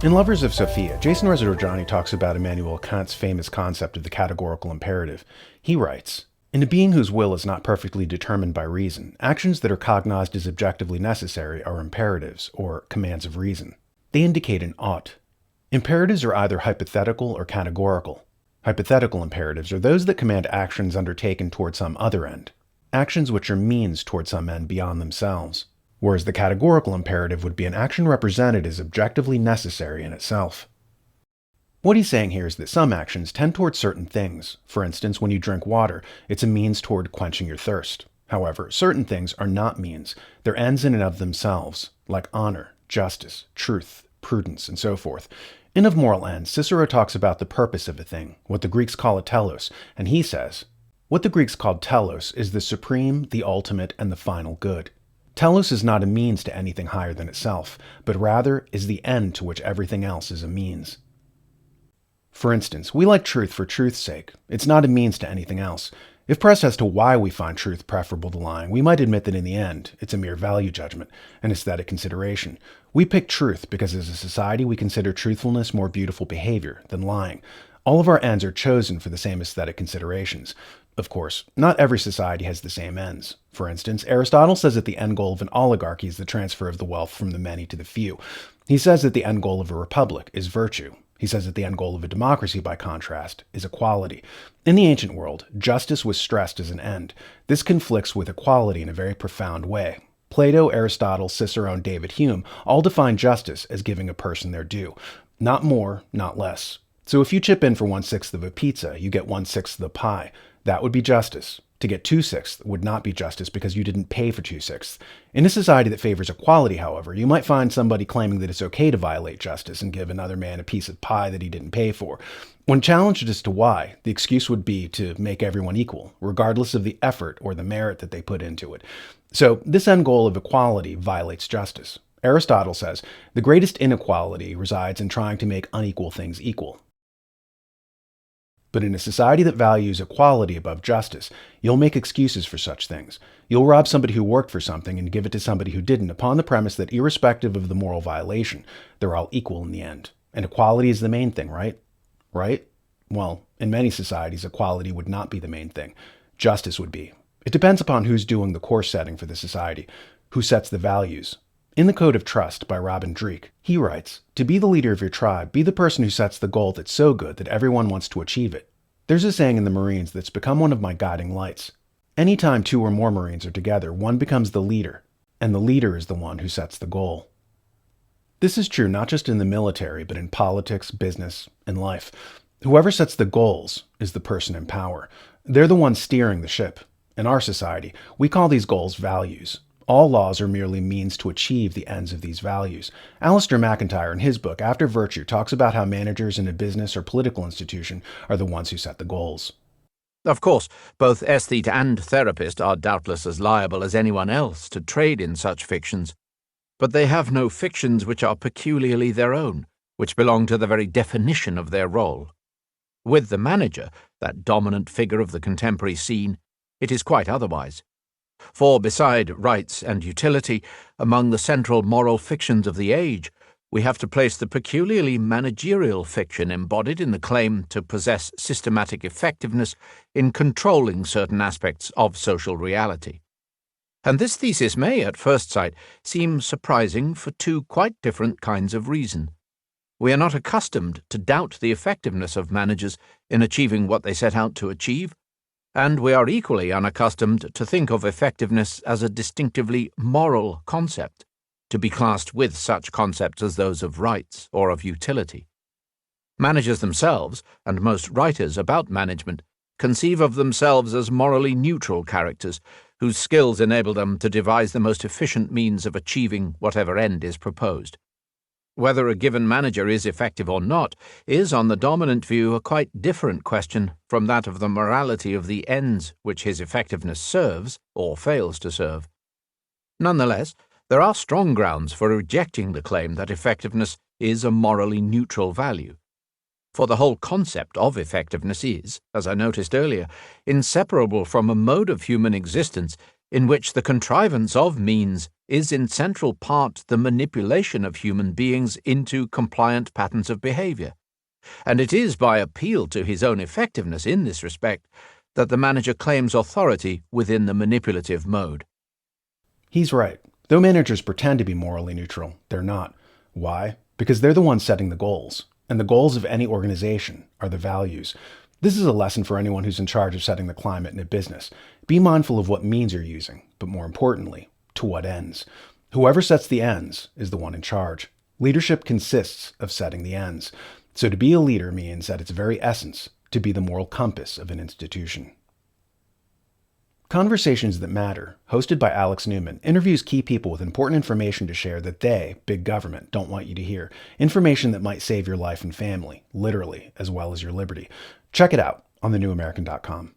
In Lovers of Sophia, Jason Rezardorjani talks about Immanuel Kant's famous concept of the categorical imperative. He writes, "In a being whose will is not perfectly determined by reason, actions that are cognized as objectively necessary are imperatives, or commands of reason. They indicate an ought. Imperatives are either hypothetical or categorical. Hypothetical imperatives are those that command actions undertaken toward some other end, actions which are means toward some end beyond themselves. Whereas the categorical imperative would be an action represented as objectively necessary in itself." What he's saying here is that some actions tend toward certain things. For instance, when you drink water, it's a means toward quenching your thirst. However, certain things are not means. They're ends in and of themselves, like honor, justice, truth, prudence, and so forth. In Of Moral Ends, Cicero talks about the purpose of a thing, what the Greeks call a telos, and he says, "What the Greeks called telos is the supreme, the ultimate, and the final good. Telos is not a means to anything higher than itself, but rather is the end to which everything else is a means." For instance, we like truth for truth's sake. It's not a means to anything else. If pressed as to why we find truth preferable to lying, we might admit that in the end, it's a mere value judgment, an aesthetic consideration. We pick truth because as a society we consider truthfulness more beautiful behavior than lying. All of our ends are chosen for the same aesthetic considerations. Of course, not every society has the same ends. For instance, Aristotle says that the end goal of an oligarchy is the transfer of the wealth from the many to the few. He says that the end goal of a republic is virtue. He says that the end goal of a democracy, by contrast, is equality. In the ancient world, justice was stressed as an end. This conflicts with equality in a very profound way. Plato, Aristotle, Cicero, and David Hume all define justice as giving a person their due. Not more, not less. So if you chip in for 1/6 of a pizza, you get 1/6 of the pie. That would be justice. To get 2/6 would not be justice because you didn't pay for 2/6. In a society that favors equality, however, you might find somebody claiming that it's okay to violate justice and give another man a piece of pie that he didn't pay for. When challenged as to why, the excuse would be to make everyone equal, regardless of the effort or the merit that they put into it. So this end goal of equality violates justice. Aristotle says, the greatest inequality resides in trying to make unequal things equal. But in a society that values equality above justice, you'll make excuses for such things. You'll rob somebody who worked for something and give it to somebody who didn't, upon the premise that irrespective of the moral violation, they're all equal in the end. And equality is the main thing, right? Right? Well, in many societies, equality would not be the main thing. Justice would be. It depends upon who's doing the course setting for the society, who sets the values. In The Code of Trust by Dreeke, he writes, "To be the leader of your tribe, be the person who sets the goal that's so good that everyone wants to achieve it." There's a saying in the Marines that's become one of my guiding lights. Anytime 2 or more Marines are together, one becomes the leader, and the leader is the one who sets the goal. This is true not just in the military, but in politics, business, and life. Whoever sets the goals is the person in power. They're the ones steering the ship. In our society, we call these goals values. All laws are merely means to achieve the ends of these values. Alistair McIntyre, in his book After Virtue, talks about how managers in a business or political institution are the ones who set the goals. Of course, both aesthete and therapist are doubtless as liable as anyone else to trade in such fictions, but they have no fictions which are peculiarly their own, which belong to the very definition of their role. With the manager, that dominant figure of the contemporary scene, it is quite otherwise. For beside rights and utility, among the central moral fictions of the age, we have to place the peculiarly managerial fiction embodied in the claim to possess systematic effectiveness in controlling certain aspects of social reality. And this thesis may, at first sight, seem surprising for 2 quite different kinds of reason. We are not accustomed to doubt the effectiveness of managers in achieving what they set out to achieve, and we are equally unaccustomed to think of effectiveness as a distinctively moral concept, to be classed with such concepts as those of rights or of utility. Managers themselves, and most writers about management, conceive of themselves as morally neutral characters, whose skills enable them to devise the most efficient means of achieving whatever end is proposed. Whether a given manager is effective or not is, on the dominant view, a quite different question from that of the morality of the ends which his effectiveness serves or fails to serve. Nonetheless, there are strong grounds for rejecting the claim that effectiveness is a morally neutral value. For the whole concept of effectiveness is, as I noticed earlier, inseparable from a mode of human existence in which the contrivance of means is in central part the manipulation of human beings into compliant patterns of behavior, and it is by appeal to his own effectiveness in this respect that the manager claims authority within the manipulative mode. He's right. Though managers pretend to be morally neutral, they're not. Why? Because they're the ones setting the goals. And the goals of any organization are the values. This is a lesson for anyone who's in charge of setting the climate in a business. Be mindful of what means you're using, but more importantly, to what ends. Whoever sets the ends is the one in charge. Leadership consists of setting the ends. So to be a leader means, at its very essence, to be the moral compass of an institution. Conversations That Matter, hosted by Alex Newman, interviews key people with important information to share that they, big government, don't want you to hear. Information that might save your life and family, literally, as well as your liberty. Check it out on thenewamerican.com.